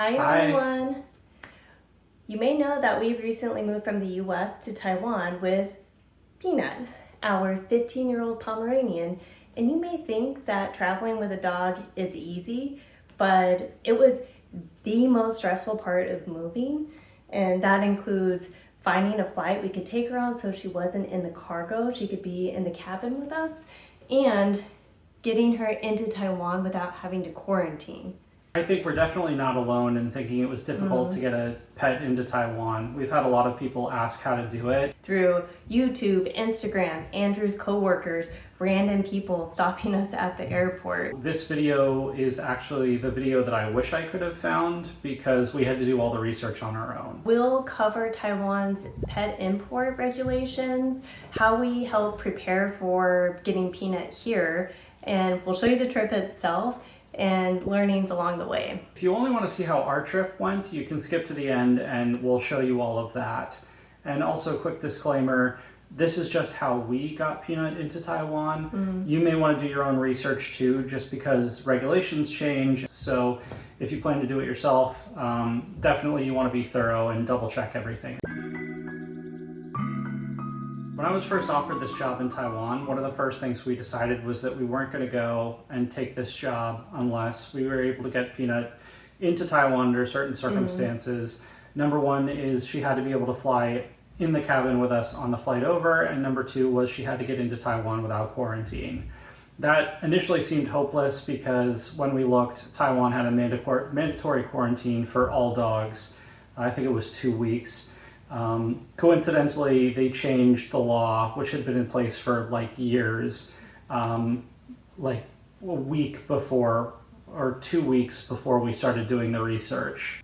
Hi everyone! You may know that we recently moved from the US to Taiwan with Peanut, our 15-year-old Pomeranian, and you may think that traveling with a dog is easy, but it was the most stressful part of moving, and that includes finding a flight we could take her on so she wasn't in the cargo, she could be in the cabin with us, and getting her into Taiwan without having to quarantine. I think we're definitely not alone in thinking it was difficult to get a pet into Taiwan. We've had a lot of people ask how to do it. Through YouTube, Instagram, Andrew's coworkers, random people stopping us at the airport. This video is actually the video that I wish I could have found because we had to do all the research on our own. We'll cover Taiwan's pet import regulations, how we help prepare for getting Peanut here, and we'll show you the trip itself and learnings along the way. If you only want to see how our trip went, you can skip to the end and we'll show you all of that. And also, quick disclaimer, this is just how we got Peanut into Taiwan. You may want to do your own research too, just because regulations change. So if you plan to do it yourself, definitely you want to be thorough and double check everything. When I was first offered this job in Taiwan, one of the first things we decided was that we weren't going to go and take this job unless we were able to get Peanut into Taiwan under certain circumstances. Number one is she had to be able to fly in the cabin with us on the flight over, and number two was she had to get into Taiwan without quarantine. That initially seemed hopeless because when we looked, Taiwan had a mandatory quarantine for all dogs. I think it was 2 weeks. Coincidentally, they changed the law, which had been in place for like years, like a week before or 2 weeks before we started doing the research.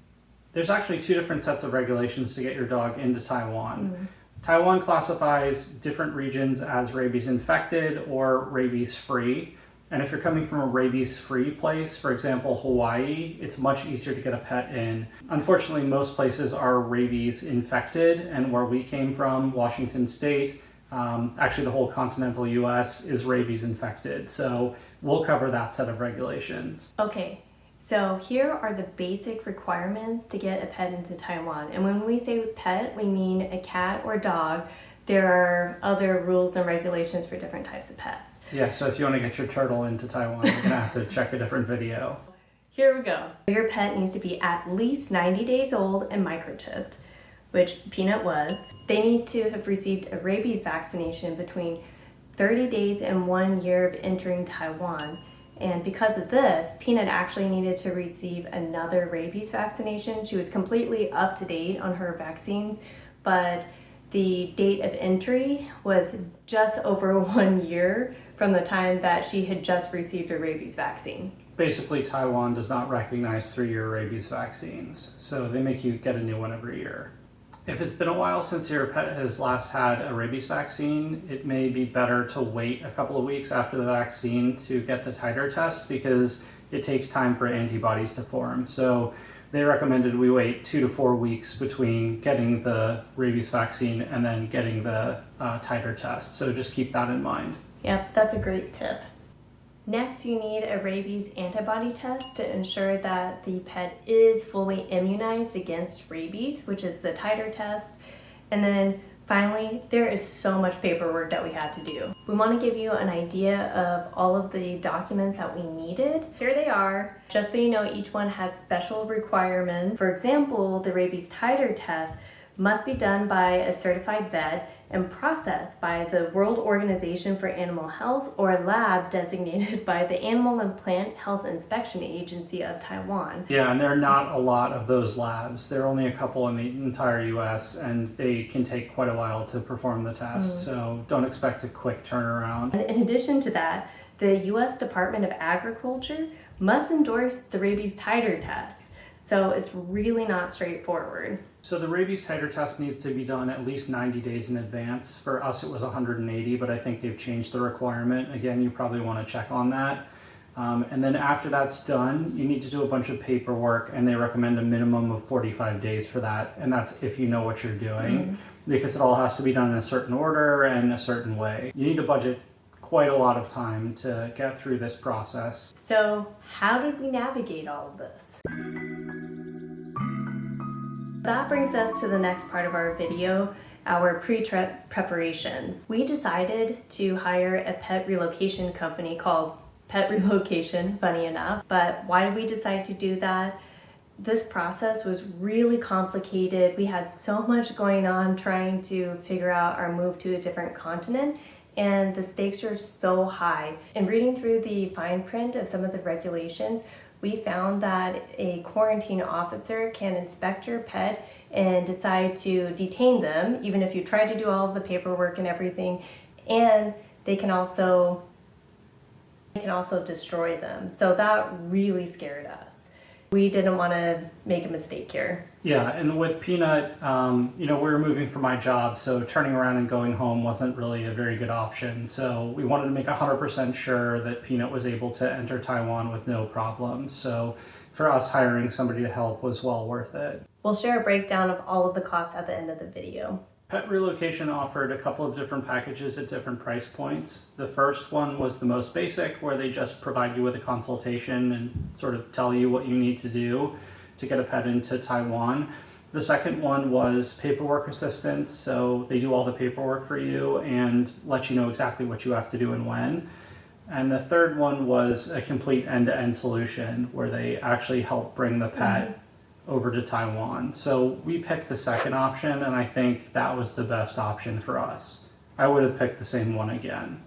There's actually two different sets of regulations to get your dog into Taiwan. Taiwan classifies different regions as rabies-infected or rabies-free. And if you're coming from a rabies-free place, for example, Hawaii, it's much easier to get a pet in. Unfortunately, most places are rabies-infected, and where we came from, Washington State, actually the whole continental US is rabies-infected. So we'll cover that set of regulations. Okay, so here are the basic requirements to get a pet into Taiwan. And when we say pet, we mean a cat or dog. There are other rules and regulations for different types of pets. Yeah, so if you want to get your turtle into Taiwan, you're going to have to check a different video. Here we go. Your pet needs to be at least 90 days old and microchipped, which Peanut was. They need to have received a rabies vaccination between 30 days and 1 year of entering Taiwan. And because of this, Peanut actually needed to receive another rabies vaccination. She was completely up to date on her vaccines, but the date of entry was just over 1 year from the time that she had just received her rabies vaccine. Basically, Taiwan does not recognize 3-year rabies vaccines, so they make you get a new one every year. If it's been a while since your pet has last had a rabies vaccine, it may be better to wait a couple of weeks after the vaccine to get the titer test because it takes time for antibodies to form. So they recommended we wait 2 to 4 weeks between getting the rabies vaccine and then getting the titer test. So just keep that in mind. Yep, that's a great tip. Next, you need a rabies antibody test to ensure that the pet is fully immunized against rabies, which is the titer test. And then finally, there is so much paperwork that we had to do. We want to give you an idea of all of the documents that we needed. Here they are. Just so you know, each one has special requirements. For example, the rabies titer test must be done by a certified vet and processed by the World Organization for Animal Health or a lab designated by the Animal and Plant Health Inspection Agency of Taiwan. Yeah, and there are not a lot of those labs. There are only a couple in the entire US, and they can take quite a while to perform the test, so don't expect a quick turnaround. And in addition to that, the US Department of Agriculture must endorse the rabies titer test. So it's really not straightforward. So the rabies titer test needs to be done at least 90 days in advance. For us, it was 180, but I think they've changed the requirement. Again, you probably want to check on that. And then after that's done, you need to do a bunch of paperwork, and they recommend a minimum of 45 days for that. And that's if you know what you're doing, because it all has to be done in a certain order and a certain way. You need to budget quite a lot of time to get through this process. So how did we navigate all of this? That brings us to the next part of our video, our pre-trip preparations. We decided to hire a pet relocation company called Pet Relocation, funny enough. But why did we decide to do that? This process was really complicated. We had so much going on trying to figure out our move to a different continent, and the stakes are so high. In reading through the fine print of some of the regulations, we found that a quarantine officer can inspect your pet and decide to detain them, even if you tried to do all of the paperwork and everything, and they can also destroy them. So that really scared us. We didn't want to make a mistake here. Yeah, and with Peanut, we were moving for my job, so turning around and going home wasn't really a very good option. So we wanted to make 100% sure that Peanut was able to enter Taiwan with no problems. So for us, hiring somebody to help was well worth it. We'll share a breakdown of all of the costs at the end of the video. Pet Relocation offered a couple of different packages at different price points. The first one was the most basic, where they just provide you with a consultation and sort of tell you what you need to do to get a pet into Taiwan. The second one was paperwork assistance, so they do all the paperwork for you and let you know exactly what you have to do and when. And the third one was a complete end-to-end solution, where they actually help bring the pet over to Taiwan. So we picked the second option, and I think that was the best option for us. I would have picked the same one again.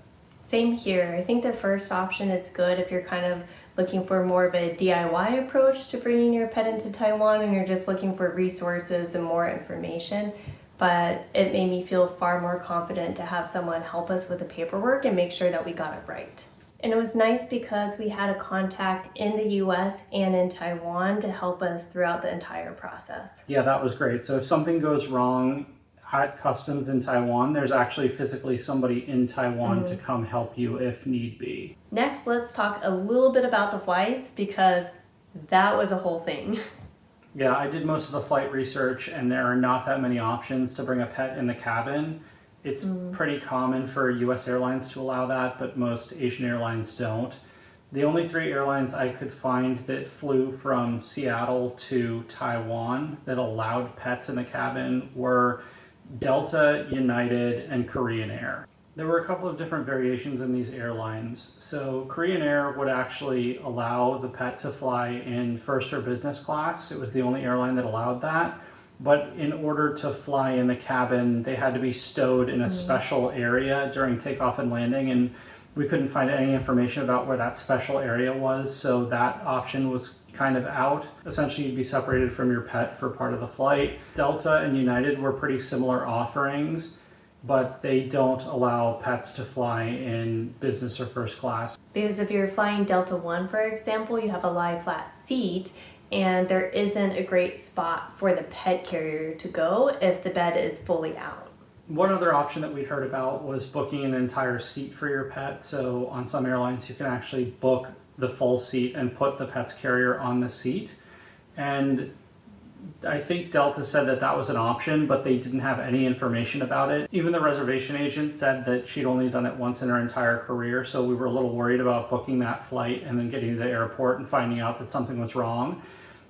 Same here. I think the first option is good if you're kind of looking for more of a DIY approach to bringing your pet into Taiwan and you're just looking for resources and more information. But it made me feel far more confident to have someone help us with the paperwork and make sure that we got it right. And it was nice because we had a contact in the US and in Taiwan to help us throughout the entire process. Yeah, that was great. So if something goes wrong at customs in Taiwan, there's actually physically somebody in Taiwan to come help you if need be. Next, let's talk a little bit about the flights, because that was a whole thing. Yeah, I did most of the flight research, and there are not that many options to bring a pet in the cabin. It's pretty common for US airlines to allow that, but most Asian airlines don't. The only 3 airlines I could find that flew from Seattle to Taiwan that allowed pets in the cabin were Delta, United, and Korean Air. There were a couple of different variations in these airlines. So Korean Air would actually allow the pet to fly in first or business class. It was the only airline that allowed that. But in order to fly in the cabin, they had to be stowed in a special area during takeoff and landing, and we couldn't find any information about where that special area was, so that option was kind of out. Essentially, you'd be separated from your pet for part of the flight. Delta and United were pretty similar offerings, but they don't allow pets to fly in business or first class. Because if you're flying Delta One, for example, you have a lie flat seat, and there isn't a great spot for the pet carrier to go if the bed is fully out. One other option that we'd heard about was booking an entire seat for your pet. So on some airlines, you can actually book the full seat and put the pet's carrier on the seat. And I think Delta said that that was an option, but they didn't have any information about it. Even the reservation agent said that she'd only done it once in her entire career, so we were a little worried about booking that flight and then getting to the airport and finding out that something was wrong.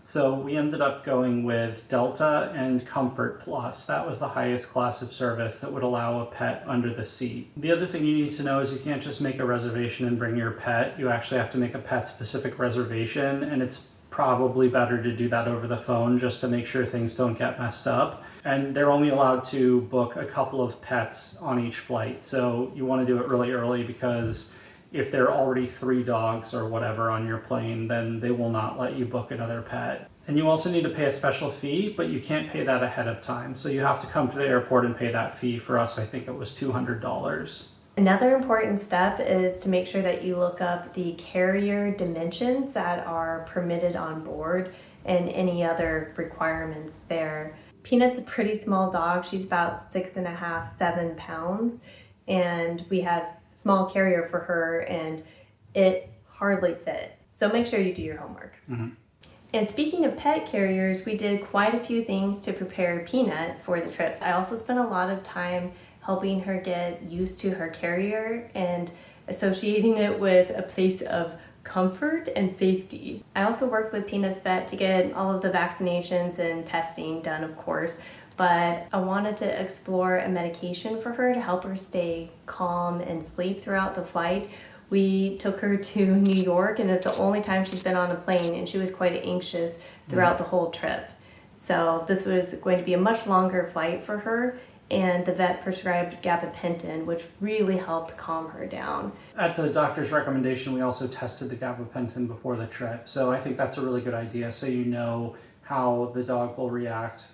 So we ended up going with Delta and Comfort Plus. That was the highest class of service that would allow a pet under the seat. The other thing you need to know is you can't just make a reservation and bring your pet. You actually have to make a pet-specific reservation, and it's probably better to do that over the phone just to make sure things don't get messed up. And they're only allowed to book a couple of pets on each flight. So you want to do it really early, because if there are already 3 dogs or whatever on your plane, then they will not let you book another pet. And you also need to pay a special fee, but you can't pay that ahead of time. So you have to come to the airport and pay that fee. For us, I think it was $200. Another important step is to make sure that you look up the carrier dimensions that are permitted on board and any other requirements there. Peanut's a pretty small dog. She's about 6.5, 7 pounds, and we had small carrier for her and it hardly fit. So make sure you do your homework. And speaking of pet carriers, we did quite a few things to prepare Peanut for the trip. I also spent a lot of time helping her get used to her carrier and associating it with a place of comfort and safety. I also worked with Peanut's vet to get all of the vaccinations and testing done, of course, but I wanted to explore a medication for her to help her stay calm and sleep throughout the flight. We took her to New York, and it's the only time she's been on a plane, and she was quite anxious throughout the whole trip. So this was going to be a much longer flight for her, and the vet prescribed gabapentin, which really helped calm her down. At the doctor's recommendation, we also tested the gabapentin before the trip. So I think that's a really good idea, so you know how the dog will react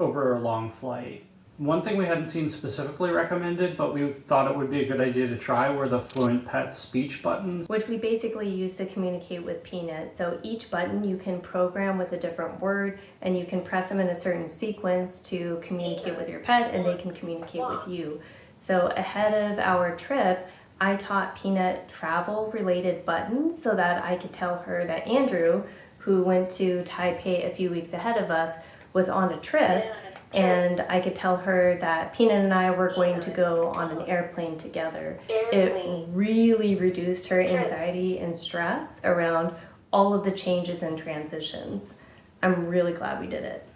over a long flight. One thing we hadn't seen specifically recommended, but we thought it would be a good idea to try, were the FluentPet speech buttons, which we basically use to communicate with Peanut. So each button you can program with a different word, and you can press them in a certain sequence to communicate with your pet, and they can communicate with you. So ahead of our trip, I taught Peanut travel related buttons so that I could tell her that Andrew, who went to Taipei a few weeks ahead of us, was on a trip, and I could tell her that Peanut and I were going to go on an airplane together. It really reduced her anxiety and stress around all of the changes and transitions. I'm really glad we did it.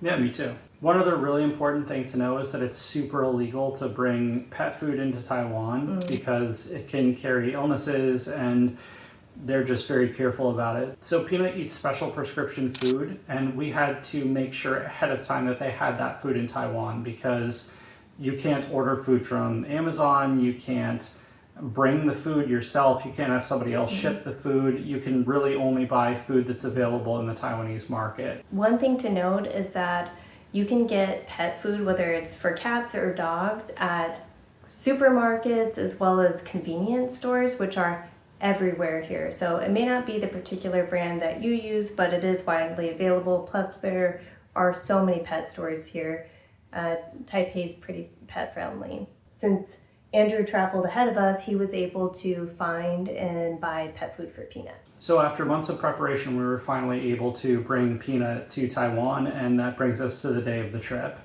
Yeah, me too. One other really important thing to know is that it's super illegal to bring pet food into Taiwan because it can carry illnesses, and they're just very careful about it. So Peanut eats special prescription food, and we had to make sure ahead of time that they had that food in Taiwan, because you can't order food from Amazon, you can't bring the food yourself, you can't have somebody else ship the food. You can really only buy food that's available in the Taiwanese market. One thing to note is that you can get pet food, whether it's for cats or dogs, at supermarkets as well as convenience stores, which are everywhere here. So it may not be the particular brand that you use, but it is widely available. Plus there are so many pet stores here. Taipei is pretty pet friendly. Since Andrew traveled ahead of us, he was able to find and buy pet food for Peanut. So after months of preparation, we were finally able to bring Peanut to Taiwan, and that brings us to the day of the trip.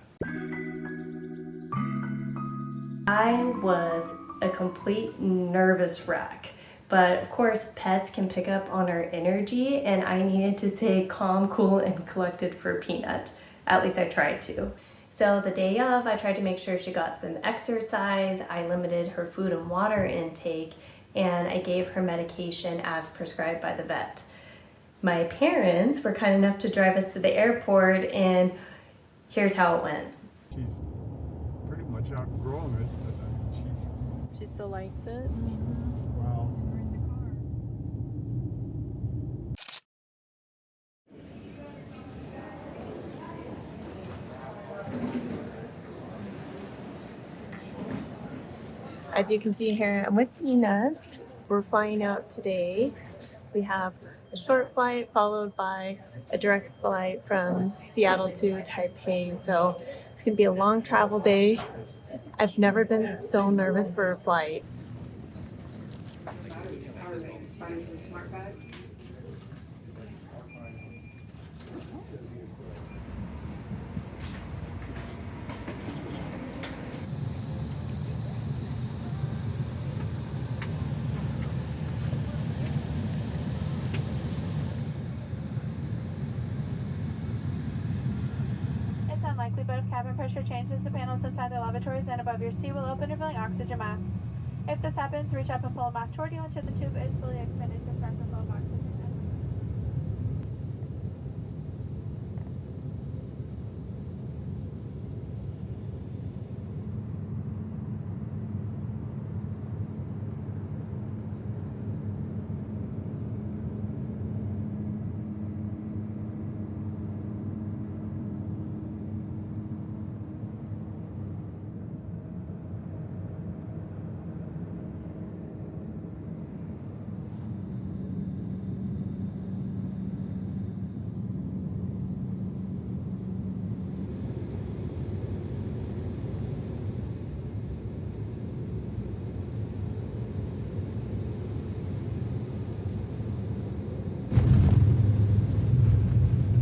I was a complete nervous wreck. But of course, pets can pick up on our energy, and I needed to stay calm, cool, and collected for Peanut. At least I tried to. So the day of, I tried to make sure she got some exercise. I limited her food and water intake, and I gave her medication as prescribed by the vet. My parents were kind enough to drive us to the airport, and here's how it went. She's pretty much outgrown it, but She still likes it? well, As you can see here, I'm with Peanut. We're flying out today. We have a short flight followed by a direct flight from Seattle to Taipei. So it's gonna be a long travel day. I've never been so nervous for a flight. It's unlikely, but if cabin pressure changes, the panels inside the lavatories and above your seat will open, revealing oxygen masks. If this happens, reach up and pull a mask toward you until the tube is fully expanded to start the flow of oxygen.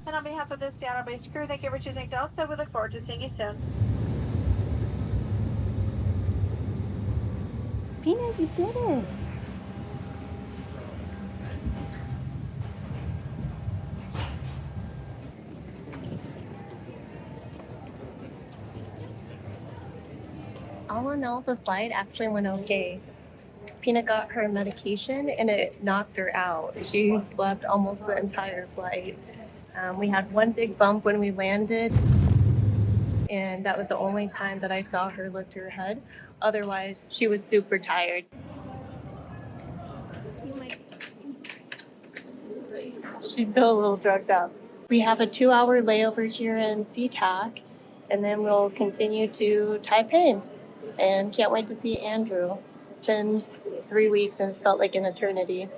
On behalf of the Seattle-based crew, thank you for choosing Delta. We look forward to seeing you soon. Peanut, you did it. all in all, the flight actually went okay. Peanut got her medication and it knocked her out. She slept almost the entire flight. We had one big bump when we landed, and that was the only time that I saw her lift her head. Otherwise, she was super tired. She's still a little drugged up. We have a 2-hour layover here in SeaTac, and then we'll continue to Taipei. And can't wait to see Andrew. It's been 3 weeks and it's felt like an eternity.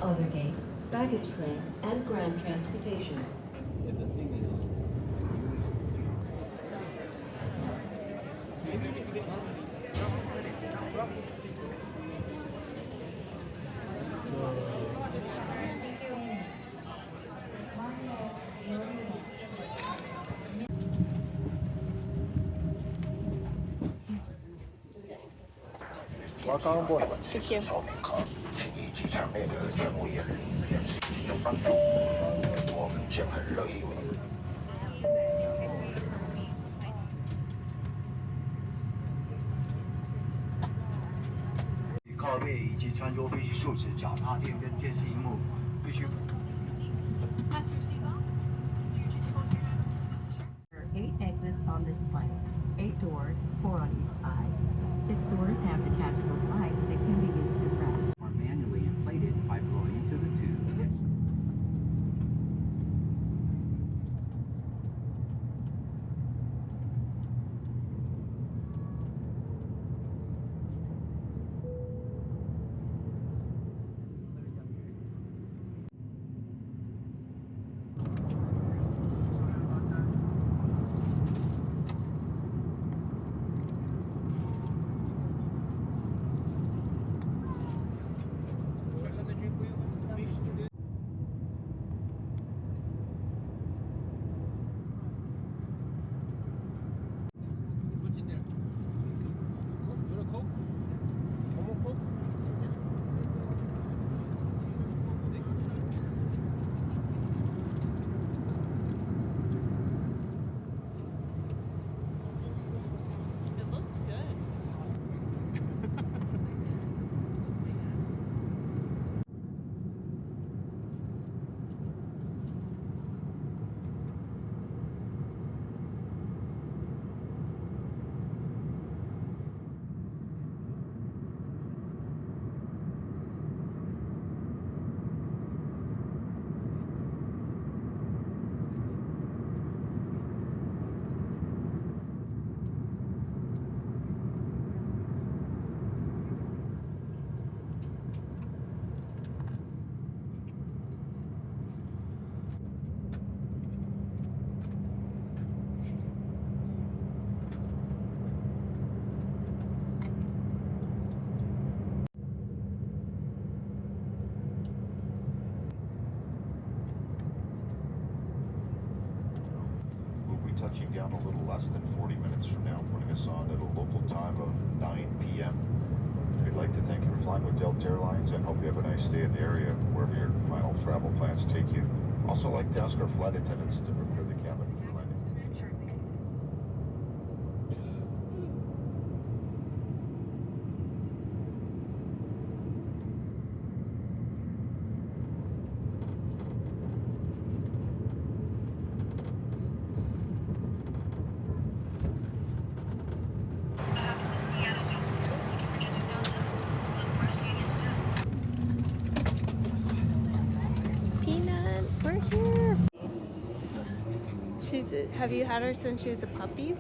Other gates, baggage claim, and ground transportation. Welcome on board. Thank you. 与机场内的乘务员有帮助，我们将很乐意为。靠背以及餐桌必须竖直，脚踏垫跟电视荧幕必须。There are 8 exits on this plane. 8 doors, 4 on each side. 6 doors have detachable slides that can be used as rafts. Are manually inflated by blowing into the tube. Touching down a little less than 40 minutes from now, putting us on at a local time of 9 p.m. We'd like to thank you for flying with Delta Airlines and hope you have a nice stay in the area wherever your final travel plans take you. Also like to ask our flight attendants to prepare the cabin for landing. Peanut, we're here. Have you had her since she was a puppy?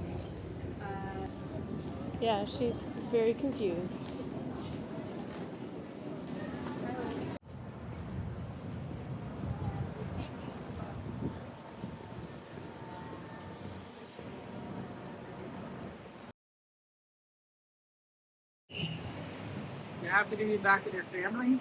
Yeah, she's very confused. You happy to be back with your family?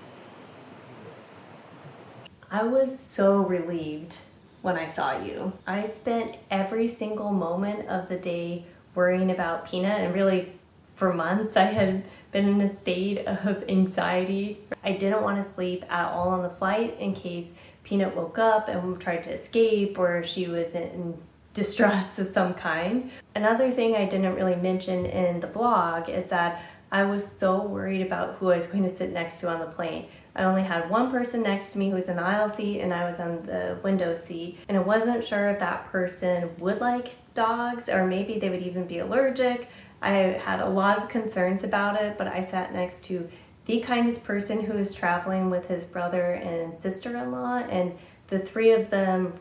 I was so relieved when I saw you. I spent every single moment of the day worrying about Peanut, and really for months I had been in a state of anxiety. I didn't want to sleep at all on the flight in case Peanut woke up and tried to escape, or she was in distress of some kind. Another thing I didn't really mention in the vlog is that I was so worried about who I was going to sit next to on the plane. I only had one person next to me who was in the aisle seat, and I was on the window seat, and I wasn't sure if that person would like dogs or maybe they would even be allergic. I had a lot of concerns about it, but I sat next to the kindest person who was traveling with his brother and sister-in-law, and the three of them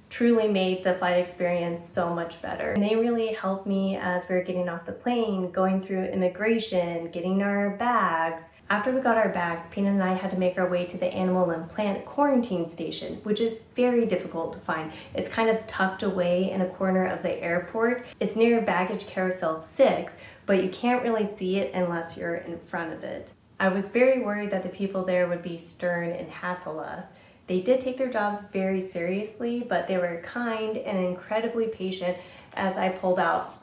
truly made the flight experience so much better. And they really helped me as we were getting off the plane, going through immigration, getting our bags. After we got our bags, Peanut and I had to make our way to the animal and plant quarantine station, which is very difficult to find. It's kind of tucked away in a corner of the airport. It's near baggage carousel 6, but you can't really see it unless you're in front of it. I was very worried that the people there would be stern and hassle us. They did take their jobs very seriously, but they were kind and incredibly patient as I pulled out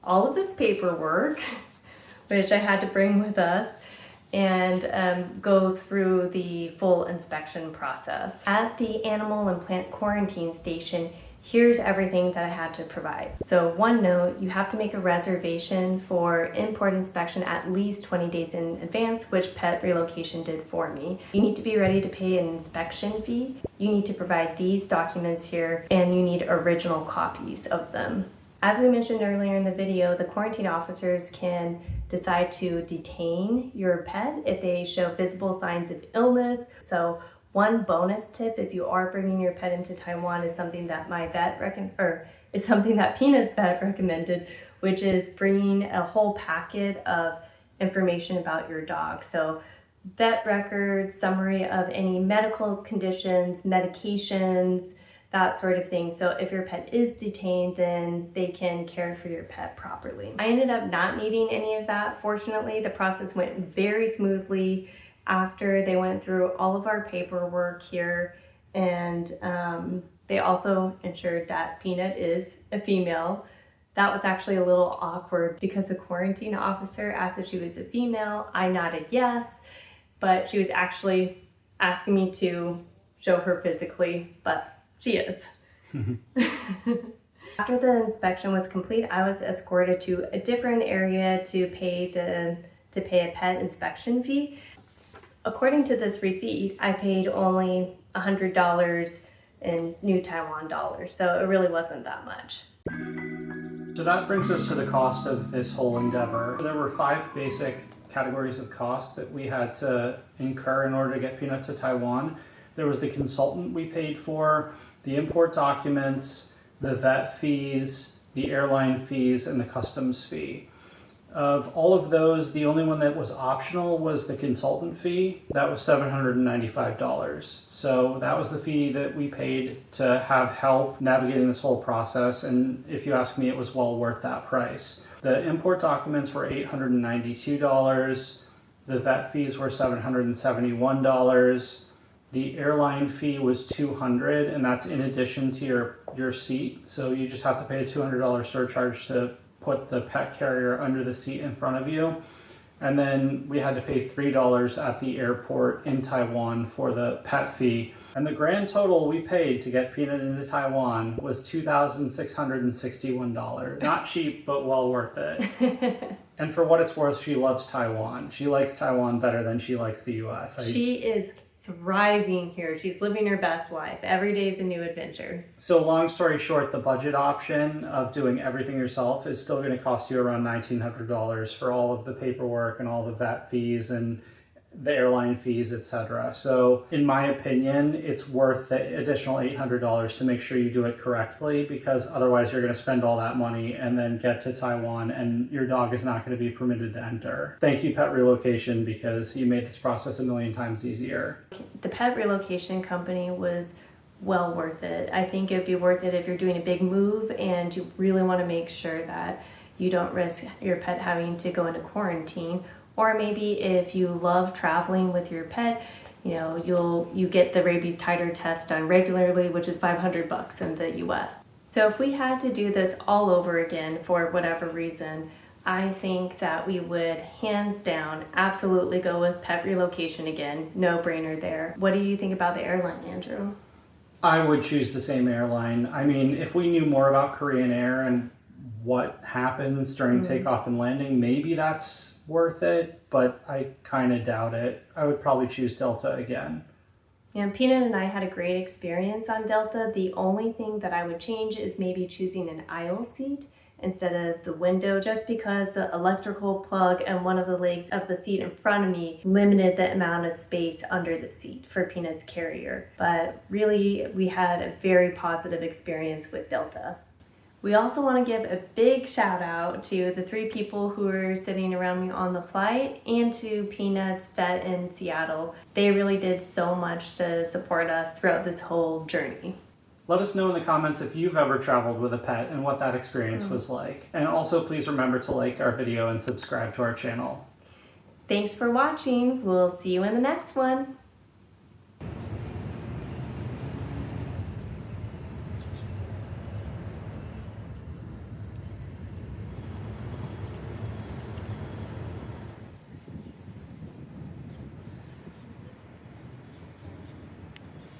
all of this paperwork, which I had to bring with us, and go through the full inspection process. At the animal and plant quarantine station, here's everything that I had to provide. So one note, you have to make a reservation for import inspection at least 20 days in advance, which Pet Relocation did for me. You need to be ready to pay an inspection fee. You need to provide these documents here, and you need original copies of them. As we mentioned earlier in the video, the quarantine officers can decide to detain your pet if they show visible signs of illness. So one bonus tip, if you are bringing your pet into Taiwan, is something that Peanut's vet recommended, which is bringing a whole packet of information about your dog. So vet records, summary of any medical conditions, medications, that sort of thing. So if your pet is detained, then they can care for your pet properly. I ended up not needing any of that. Fortunately, the process went very smoothly after they went through all of our paperwork here, and they also ensured that Peanut is a female. That was actually a little awkward because the quarantine officer asked if she was a female. I nodded yes, but she was actually asking me to show her physically, but she is. After the inspection was complete, I was escorted to a different area to pay a pet inspection fee. According to this receipt, I paid only $100 in New Taiwan dollars, so it really wasn't that much. So that brings us to the cost of this whole endeavor. There were 5 basic categories of cost that we had to incur in order to get Peanut to Taiwan. There was the consultant we paid for, the import documents, the vet fees, the airline fees, and the customs fee. Of all of those, the only one that was optional was the consultant fee. That was $795. So that was the fee that we paid to have help navigating this whole process, and if you ask me, it was well worth that price. The import documents were $892. The vet fees were $771. The airline fee was $200, and that's in addition to your seat. So you just have to pay a $200 surcharge to put the pet carrier under the seat in front of you. And then we had to pay $3 at the airport in Taiwan for the pet fee. And the grand total we paid to get Peanut into Taiwan was $2,661. Not cheap, but well worth it. And for what it's worth, she loves Taiwan. She likes Taiwan better than she likes the US. She is thriving here. She's living her best life. Every day is a new adventure. So long story short, the budget option of doing everything yourself is still going to cost you around $1,900 for all of the paperwork and all the vet fees and the airline fees, etc. So in my opinion, it's worth the additional $800 to make sure you do it correctly, because otherwise you're going to spend all that money and then get to Taiwan and your dog is not going to be permitted to enter. Thank you, Pet Relocation, because you made this process a million times easier. The Pet Relocation company was well worth it. I think it'd be worth it if you're doing a big move and you really want to make sure that you don't risk your pet having to go into quarantine. Or maybe if you love traveling with your pet, You know, you get the rabies titer test done regularly, which is $500 in the US. So if we had to do this all over again for whatever reason, I think that we would hands down absolutely go with pet relocation again. No brainer there. What do you think about the airline, Andrew? I would choose the same airline. I mean, if we knew more about Korean Air and what happens during takeoff and landing, maybe that's worth it, but I kind of doubt it. I would probably choose Delta again. Yeah, Peanut and I had a great experience on Delta. The only thing that I would change is maybe choosing an aisle seat instead of the window, just because the electrical plug and one of the legs of the seat in front of me limited the amount of space under the seat for Peanut's carrier. But really, we had a very positive experience with Delta. We also want to give a big shout out to the 3 people who were sitting around me on the flight and to Peanut's vet in Seattle. They really did so much to support us throughout this whole journey. Let us know in the comments if you've ever traveled with a pet and what that experience was like. And also please remember to like our video and subscribe to our channel. Thanks for watching. We'll see you in the next one.